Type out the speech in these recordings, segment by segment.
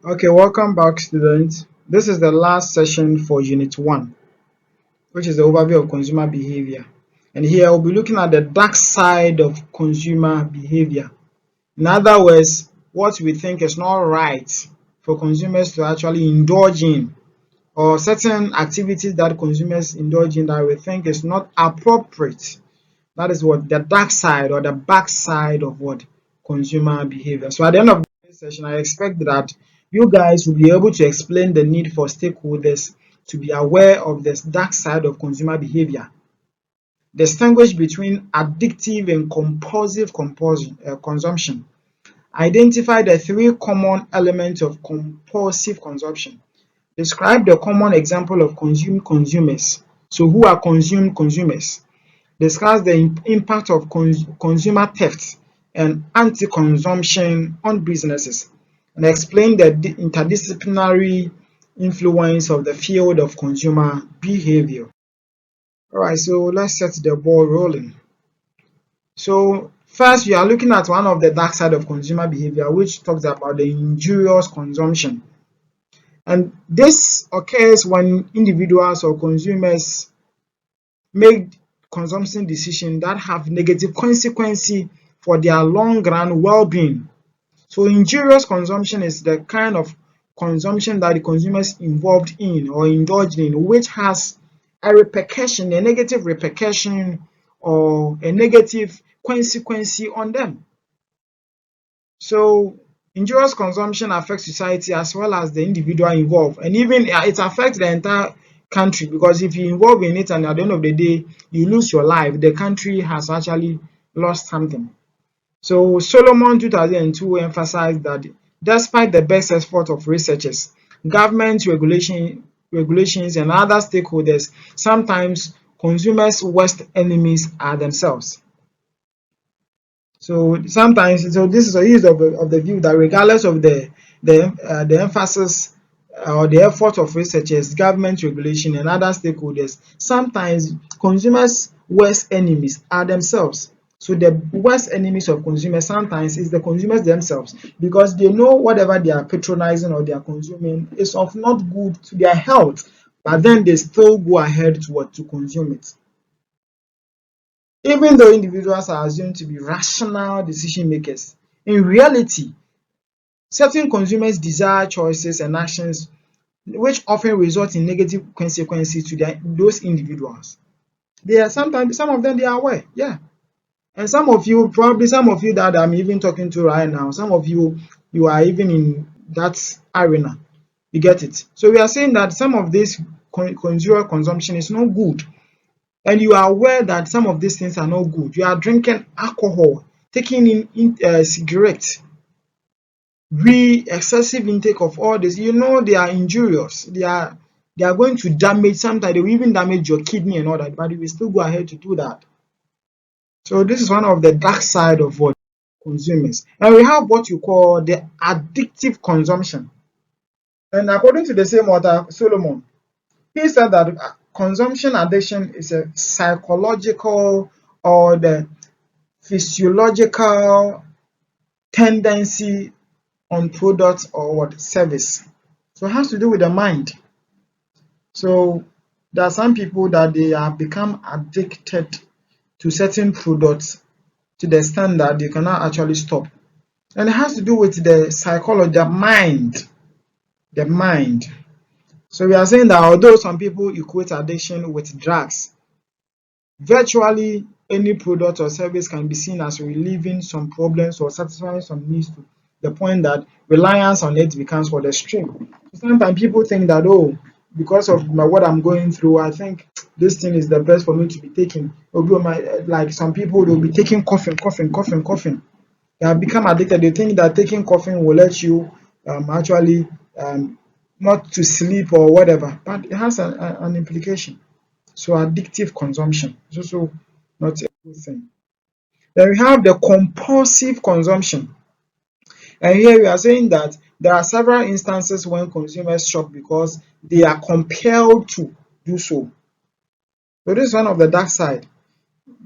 Okay, welcome back, students. This is the last session for Unit 1, which is the overview of consumer behavior. And here we'll be looking at the dark side of consumer behavior. In other words, what we think is not right for consumers to actually indulge in, or certain activities that consumers indulge in that we think is not appropriate. That is what the dark side or the backside of what consumer behavior. So at the end of this session, I expect that you guys will be able to explain the need for stakeholders to be aware of this dark side of consumer behavior, distinguish between addictive and compulsive consumption, identify the three common elements of compulsive consumption, describe the common example of consumed consumers. So who are consumed consumers? Discuss the impact of consumer theft and anti-consumption on businesses, and explain the interdisciplinary influence of the field of consumer behavior. All right, so let's set the ball rolling. So first, we are looking at one of the dark side of consumer behavior, which talks about the injurious consumption. And this occurs when individuals or consumers make consumption decisions that have negative consequences for their long run well-being. So injurious consumption is the kind of consumption that the consumers involved in or indulged in, which has a repercussion, a negative repercussion or a negative consequence on them. So injurious consumption affects society as well as the individual involved, and even it affects the entire country, because if you involve in it and at the end of the day you lose your life, the country has actually lost something. So Solomon 2002 emphasized that despite the best effort of researchers, government regulations and other stakeholders, sometimes consumers' worst enemies are themselves. So sometimes, so this is of the view that regardless of the emphasis or the effort of researchers, government regulation, and other stakeholders, sometimes consumers' worst enemies are themselves. So the worst enemies of consumers sometimes is the consumers themselves, because they know whatever they are patronizing or they are consuming is of not good to their health, but then they still go ahead to consume it. Even though individuals are assumed to be rational decision makers, in reality, certain consumers desire choices and actions which often result in negative consequences to those individuals. They are sometimes, some of them, they are aware, yeah. And some of you, probably some of you that I'm even talking to right now, some of you, you are even in that arena. You get it? So we are saying that some of this consumer consumption is not good, and you are aware that some of these things are not good. You are drinking alcohol, taking in cigarettes, excessive intake of all this. You know they are injurious. They are going to damage. Sometimes they will even damage your kidney and all that, but you will still go ahead to do that. So this is one of the dark side of what consumers. And we have what you call the addictive consumption. And according to the same author, Solomon, he said that consumption addiction is a psychological or the physiological tendency on product or what service. So it has to do with the mind. So there are some people that they have become addicted to certain products to the extent that they cannot actually stop. And it has to do with the psychology, the mind. The mind. So we are saying that although some people equate addiction with drugs, virtually any product or service can be seen as relieving some problems or satisfying some needs to the point that reliance on it becomes for the extreme. Sometimes people think that, oh, because of what I'm going through, I think this thing is the best for me to be taking. Like some people, they'll be taking coughing. They have become addicted. They think that taking coughing will let you actually not to sleep or whatever, but it has an implication. So addictive consumption is also not a good thing. Then we have the compulsive consumption. And here we are saying that there are several instances when consumers shop because they are compelled to do so. So this is one of the dark side.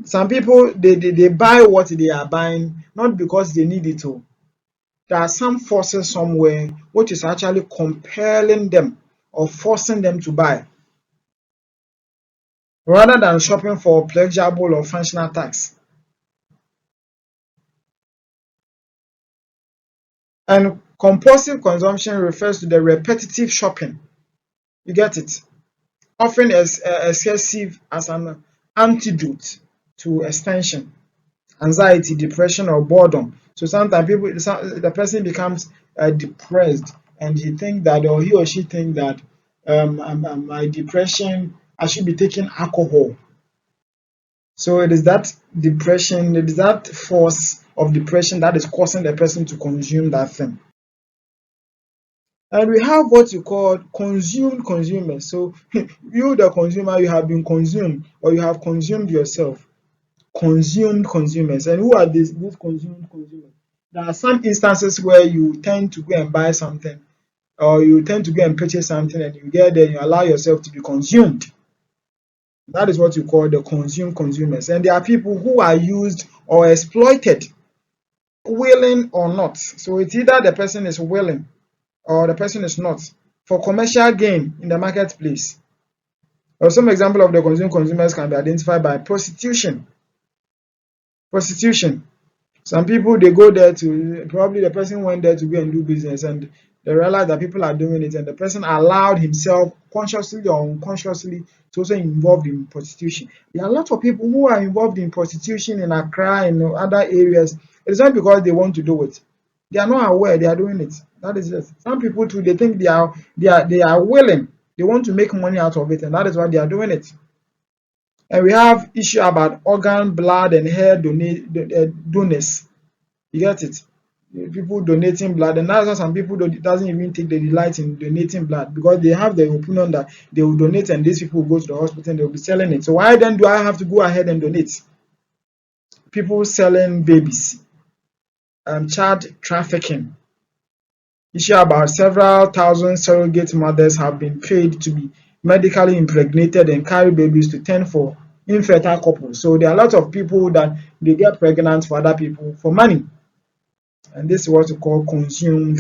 Some people they buy what they are buying not because they need it all, there are some forces somewhere which is actually compelling them or forcing them to buy rather than shopping for pleasurable or functional tasks. And compulsive consumption refers to the repetitive shopping. You get it? Often as excessive as an antidote to extension, anxiety, depression, or boredom. So sometimes the person becomes depressed, and he or she think that my depression, I should be taking alcohol. So it is that depression, it is that force of depression that is causing the person to consume that thing. And we have what you call consumed consumers. So you, the consumer, you have been consumed or you have consumed yourself. Consumed consumers. And who are these consumed consumers? There are some instances where you tend to go and buy something or you tend to go and purchase something and you get there and you allow yourself to be consumed. That is what you call the consumed consumers. And there are people who are used or exploited, willing or not. So it's either the person is willing or the person is not, for commercial gain in the marketplace. Or some example of the consumed consumers can be identified by prostitution. Prostitution. Some people, they go there to, probably the person went there to go and do business and they realize that people are doing it and the person allowed himself consciously or unconsciously to also involved in prostitution. There are a lot of people who are involved in prostitution in Accra and other areas. It's not because they want to do it. They are not aware they are doing it. That is it. Some people too, they think they are willing. They want to make money out of it, and that is why they are doing it. And we have issue about organ, blood, and hair donors. You get it? People donating blood, and that's why some people doesn't even take the delight in donating blood because they have the opinion that they will donate and these people will go to the hospital and they will be selling it. So why then do I have to go ahead and donate? People selling babies, child trafficking. Issue about several thousand surrogate mothers have been paid to be medically impregnated and carry babies to tend for infertile couples. So there are a lot of people that they get pregnant for other people for money. And this is what we call consumed,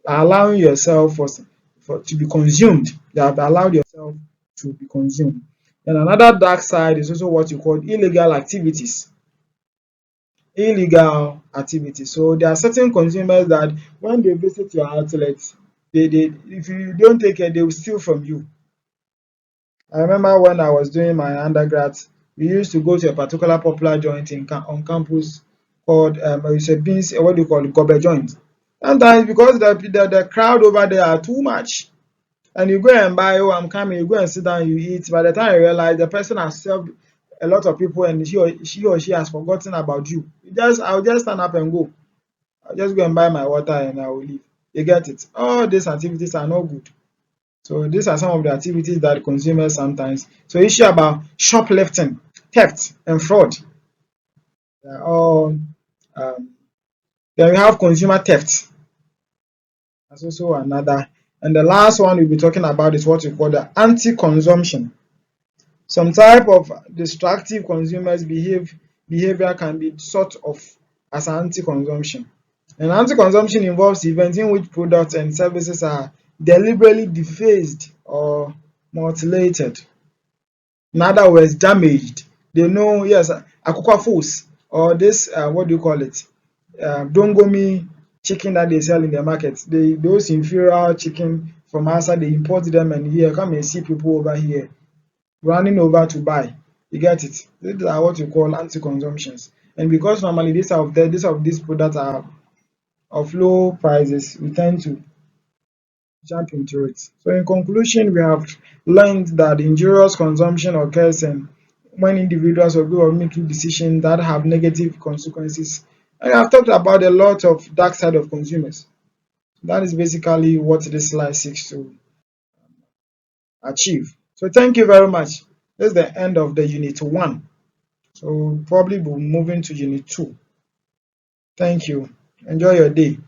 allowing yourself to be consumed. You have allowed yourself to be consumed. And another dark side is also what you call illegal activities. Illegal activities. So there are certain consumers that when they visit your outlets, they if you don't take care, they will steal from you. I remember when I was doing my undergrad, we used to go to a particular popular joint on campus called it's a beans, what do you call it, gobe joint. Sometimes because the crowd over there are too much, and you go and buy, oh, I'm coming, you go and sit down, you eat. By the time you realize the person has served a lot of people and she has forgotten about you. I'll just stand up and go. I'll just go and buy my water and I will leave. You get it? All these activities are not good. So these are some of the activities that consumers sometimes. So issue about shoplifting, theft, and fraud. They are all. Um, then we have consumer theft. That's also another. And the last one we'll be talking about is what we call the anti-consumption. Some type of destructive consumers behavior can be sort of as anti-consumption. And anti-consumption involves events in which products and services are deliberately defaced or mutilated. In other words, damaged. They know, yes, akukwa foods or this, what do you call it? Dongomi chicken that they sell in the market. Those inferior chicken from outside, they import them and here, come and see people over here running over to buy. You get it? These are what you call anti-consumptions. And because normally these products are of low prices, we tend to jump into it. So in conclusion, we have learned that injurious consumption occurs when individuals or group are making decisions that have negative consequences. And I've talked about a lot of dark side of consumers. That is basically what this slide seeks to achieve. So thank you very much. This is the end of the unit 1. So probably we'll be moving to unit 2. Thank you. Enjoy your day.